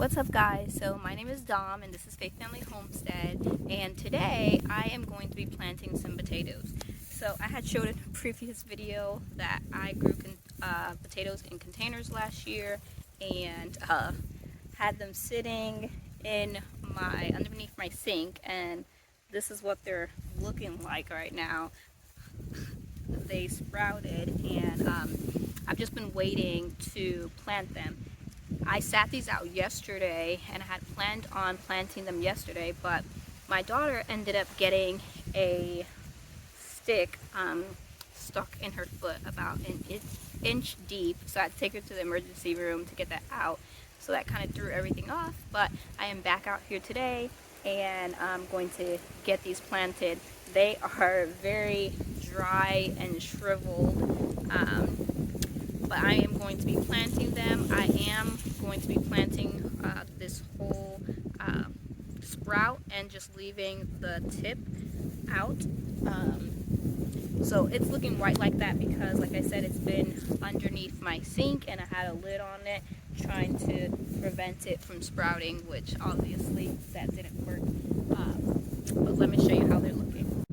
What's up guys? So my name is Dom and this is Faith Family Homestead, and today I am going to be planting some potatoes. So I had showed in a previous video that I grew potatoes in containers last year and had them sitting in underneath my sink, and this is what they're looking like right now. They sprouted, and I've just been waiting to plant them. I sat these out yesterday and I had planned on planting them yesterday, but my daughter ended up getting a stick stuck in her foot about an inch deep, so I had to take her to the emergency room to get that out. So that kind of threw everything off, but I am back out here today and I'm going to get these planted. They are very dry and shriveled, but I am going to be planting them. I am going to be planting this whole sprout and just leaving the tip out. So it's looking white like that because, like I said, it's been underneath my sink and I had a lid on it trying to prevent it from sprouting, which obviously that didn't work. But let me show you how they're looking.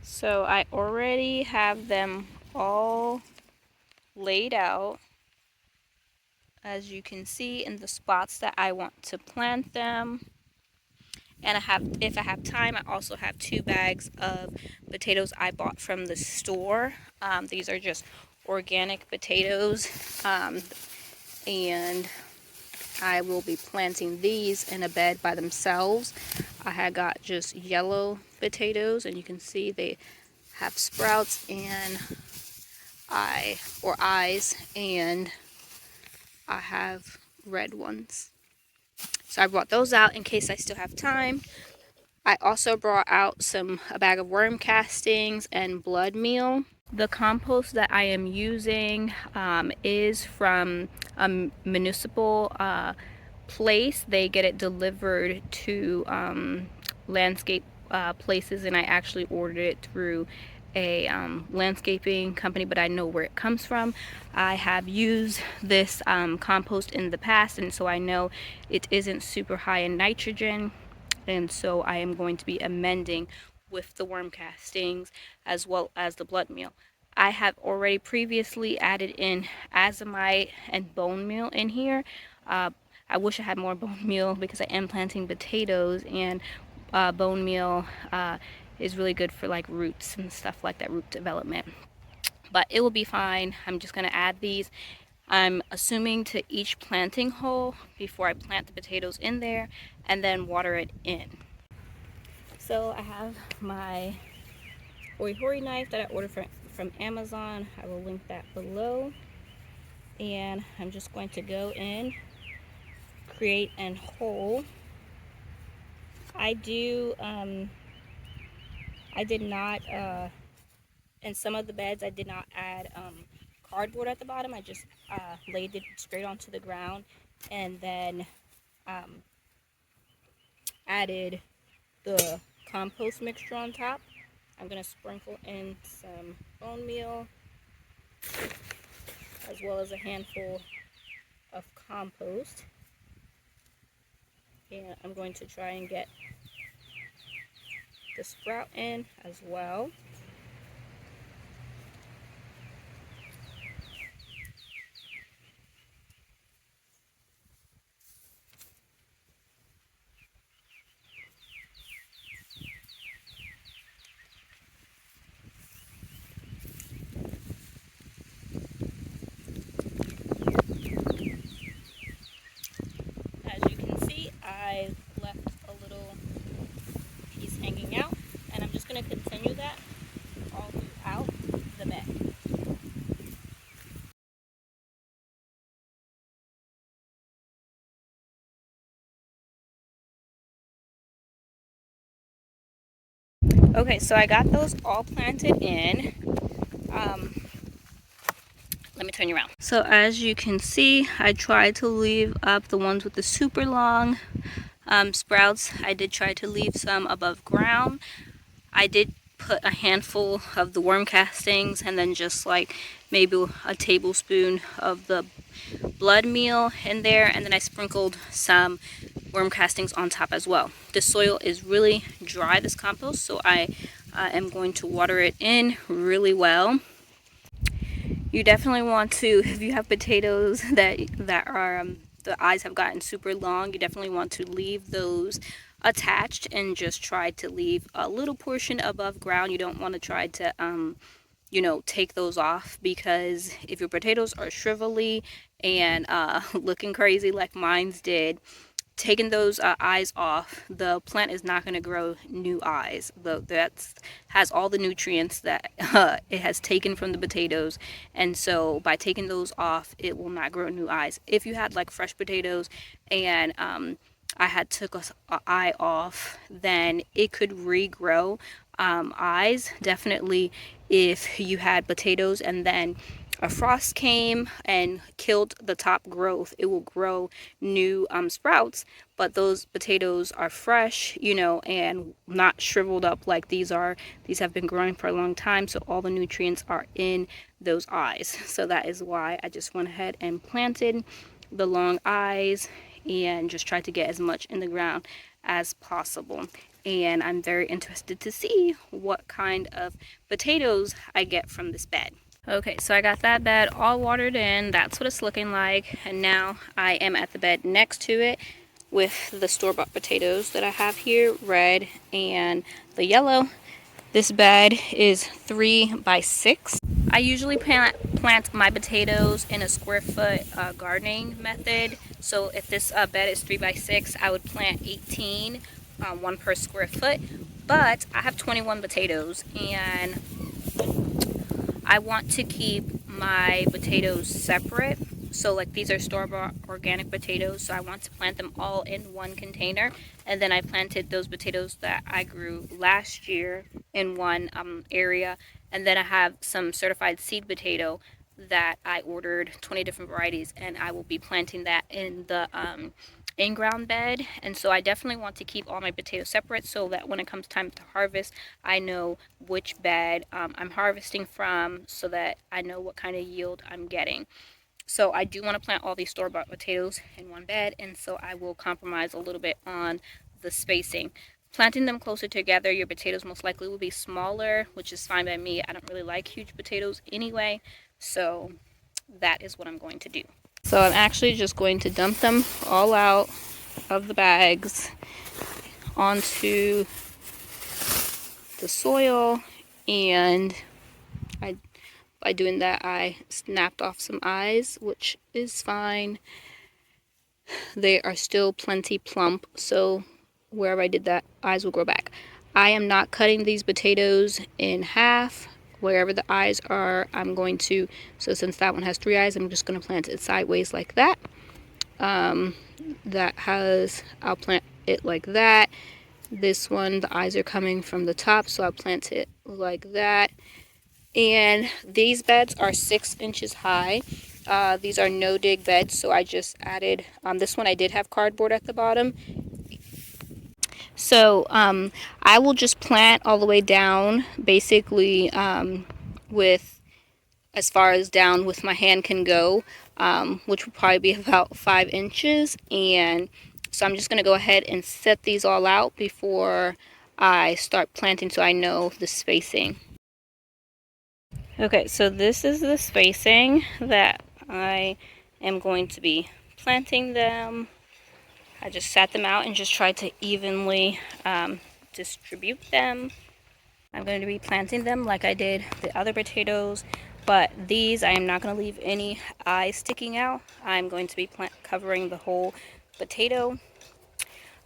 So I already have them all laid out, as you can see, in the spots that I want to plant them. And if I have time, I also have 2 bags of potatoes I bought from the store. These are just organic potatoes, and I will be planting these in a bed by themselves. I had got just yellow potatoes, and you can see they have sprouts and eyes, and I have red ones. So I brought those out in case I still have time. I also brought out a bag of worm castings and blood meal. The compost that I am using is from a municipal place. They get it delivered to landscape places, and I actually ordered it through a landscaping company, but I know where it comes from. I have used this compost in the past, and so I know it isn't super high in nitrogen, and so I am going to be amending with the worm castings as well as the blood meal. I have already previously added in Azomite and bone meal in here. I wish I had more bone meal because I am planting potatoes, and bone meal is really good for like roots and stuff like that, root development. But it will be fine. I'm just going to add these. I'm assuming to each planting hole before I plant the potatoes in there, and then water it in. So I have my hori knife that I ordered from Amazon. I will link that below. And I'm just going to go in, create an hole. I did not, in some of the beds, I did not add cardboard at the bottom. I just laid it straight onto the ground, and then added the compost mixture on top. I'm going to sprinkle in some bone meal as well as a handful of compost. And I'm going to try and get the sprout in as well. As you can see, I left a little piece hanging out, and I'm just going to continue that all throughout the bed. Okay, so I got those all planted in. Let me turn you around. So as you can see, I tried to leave up the ones with the super long sprouts. I did try to leave some above ground. I did put a handful of the worm castings and then just like maybe a tablespoon of the blood meal in there, and then I sprinkled some worm castings on top as well. The soil is really dry, this compost, so I am going to water it in really well. You definitely want to, if you have potatoes that are the eyes have gotten super long, you definitely want to leave those attached and just try to leave a little portion above ground. You don't want to try to you know, take those off, because if your potatoes are shrivelly and looking crazy like mine's did, taking those eyes off, the plant is not going to grow new eyes. That has all the nutrients that it has taken from the potatoes, and so by taking those off, it will not grow new eyes. If you had like fresh potatoes and I had took a eye off, then it could regrow eyes. Definitely, if you had potatoes and then a frost came and killed the top growth, it will grow new sprouts. But those potatoes are fresh, you know, and not shriveled up like these are. These have been growing for a long time, so all the nutrients are in those eyes. So that is why I just went ahead and planted the long eyes and just tried to get as much in the ground as possible. And I'm very interested to see what kind of potatoes I get from this bed. Okay, so I got that bed all watered in. That's what it's looking like. And now I am at the bed next to it with the store-bought potatoes that I have here, red and the yellow. This bed is 3 by 6. I usually plant my potatoes in a square foot gardening method. So if this bed is 3 by 6, I would plant 18, 1 per square foot. But I have 21 potatoes, and I want to keep my potatoes separate. So like these are store-bought organic potatoes, so I want to plant them all in one container. And then I planted those potatoes that I grew last year in one area. And then I have some certified seed potato that I ordered 20 different varieties, and I will be planting that in the in-ground bed. And so I definitely want to keep all my potatoes separate so that when it comes time to harvest, I know which bed I'm harvesting from, so that I know what kind of yield I'm getting. So I do want to plant all these store-bought potatoes in one bed, and so I will compromise a little bit on the spacing. Planting them closer together, your potatoes most likely will be smaller, which is fine by me. I don't really like huge potatoes anyway, so that is what I'm going to do. So I'm actually just going to dump them all out of the bags onto the soil, and by doing that I snapped off some eyes, which is fine. They are still plenty plump, so wherever I did that, eyes will grow back. I am not cutting these potatoes in half. Wherever the eyes are, I'm going to, so since that one has 3 eyes, I'm just going to plant it sideways like that. I'll plant it like that. This one, the eyes are coming from the top, so I'll plant it like that. And these beds are 6 inches high. These are no dig beds, so I just added, this one I did have cardboard at the bottom. So I will just plant all the way down, basically with as far as down with my hand can go, which will probably be about 5 inches. And so I'm just going to go ahead and set these all out before I start planting, so I know the spacing. Okay, so this is the spacing that I am going to be planting them. I just sat them out and just tried to evenly distribute them. I'm going to be planting them like I did the other potatoes, but these I am not going to leave any eyes sticking out. I'm going to be covering the whole potato.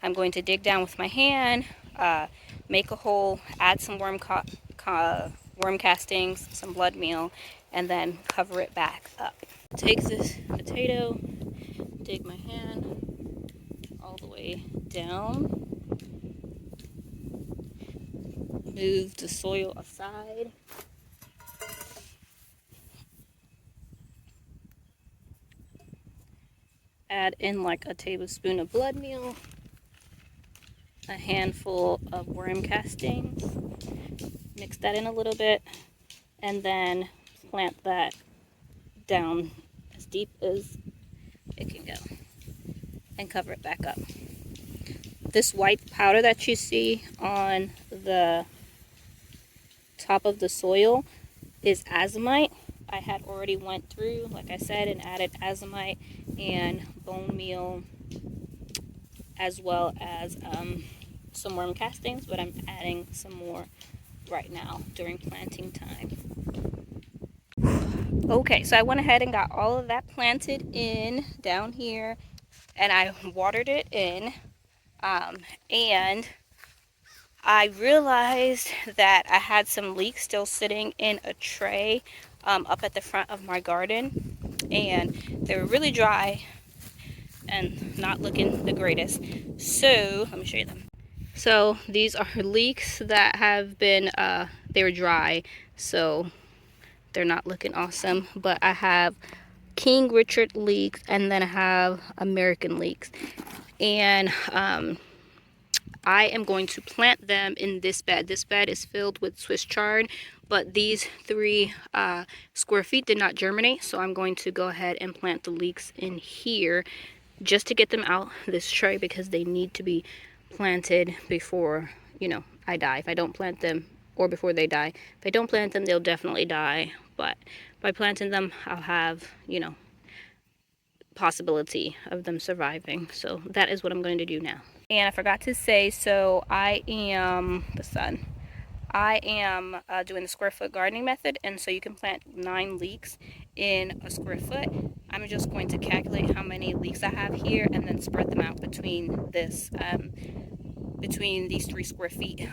I'm going to dig down with my hand, make a hole, add some worm castings, some blood meal, and then cover it back up. Take this potato, dig my hand all the way down, move the soil aside, add in like a tablespoon of blood meal, a handful of worm castings, mix that in a little bit, and then plant that down as deep as it can go and cover it back up. This white powder that you see on the top of the soil is Azomite. I had already went through, like I said, and added Azomite and bone meal, as well as some worm castings, but I'm adding some more right now during planting time. Okay, so I went ahead and got all of that planted in down here, and I watered it in, and I realized that I had some leeks still sitting in a tray up at the front of my garden, and they were really dry and not looking the greatest. So let me show you them. So these are leeks that have been they were dry, so they're not looking awesome. But I have King Richard leeks, and then I have American leeks, and I am going to plant them in this bed. This bed is filled with Swiss chard, but these 3 square feet did not germinate, so I'm going to go ahead and plant the leeks in here just to get them out this tray, because they need to be planted before, you know, I die. If I don't plant them, or before they die. If I don't plant them, they'll definitely die, but by planting them, I'll have, you know, possibility of them surviving. So that is what I'm going to do now. And I forgot to say, so I am doing the square foot gardening method, and so you can plant 9 leeks in a square foot. I'm just going to calculate how many leeks I have here and then spread them out between this between these 3 square feet.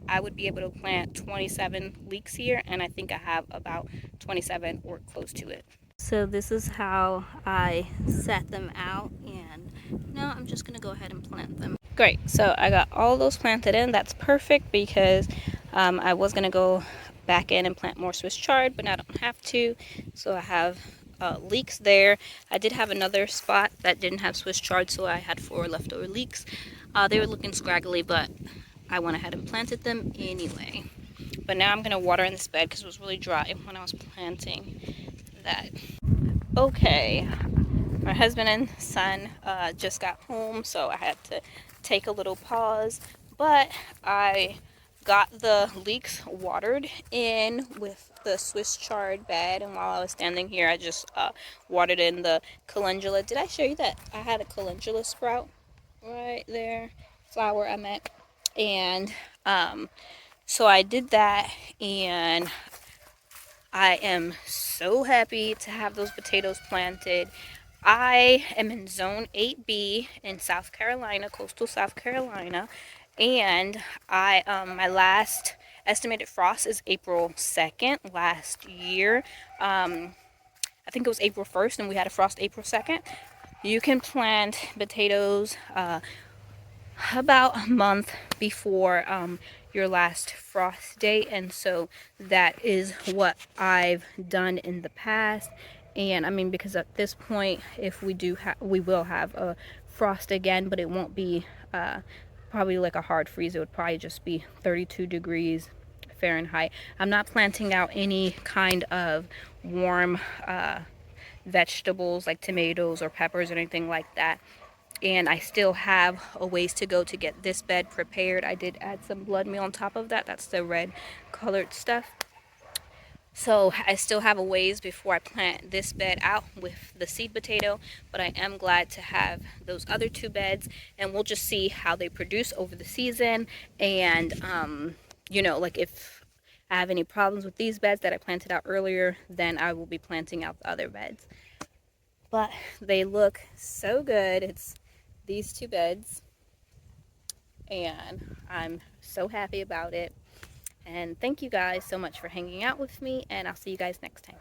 I would be able to plant 27 leeks here, and I think I have about 27 or close to it. So this is how I set them out, and now I'm just gonna go ahead and plant them. Great, so I got all those planted in. That's perfect, because I was gonna go back in and plant more Swiss chard, but now I don't have to. So I have leeks there. I did have another spot that didn't have Swiss chard, so I had 4 leftover leeks. They were looking scraggly, but I went ahead and planted them anyway. But now I'm gonna water in this bed because it was really dry when I was planting that. Okay, my husband and son just got home, so I had to take a little pause, but I got the leeks watered in with the Swiss chard bed, and while I was standing here, I just watered in the calendula. Did I show you that I had a calendula sprout right there? Flower I meant. And so I did that, and I am so happy to have those potatoes planted. I am in Zone 8B in South Carolina, coastal South Carolina, and my last estimated frost is April 2nd last year. I think it was April 1st, and we had a frost April 2nd. You can plant potatoes about a month before your last frost date, and so that is what I've done in the past. And I mean, because at this point, if we do we will have a frost again, but it won't be probably like a hard freeze. It would probably just be 32 degrees Fahrenheit. I'm not planting out any kind of warm vegetables like tomatoes or peppers or anything like that. And I still have a ways to go to get this bed prepared. I did add some blood meal on top of that. That's the red colored stuff. So I still have a ways before I plant this bed out with the seed potato, but I am glad to have those other 2 beds, and we'll just see how they produce over the season. And you know, like if I have any problems with these beds that I planted out earlier, then I will be planting out the other beds. But they look so good. It's these 2 beds, and I'm so happy about it. And thank you guys so much for hanging out with me, and I'll see you guys next time.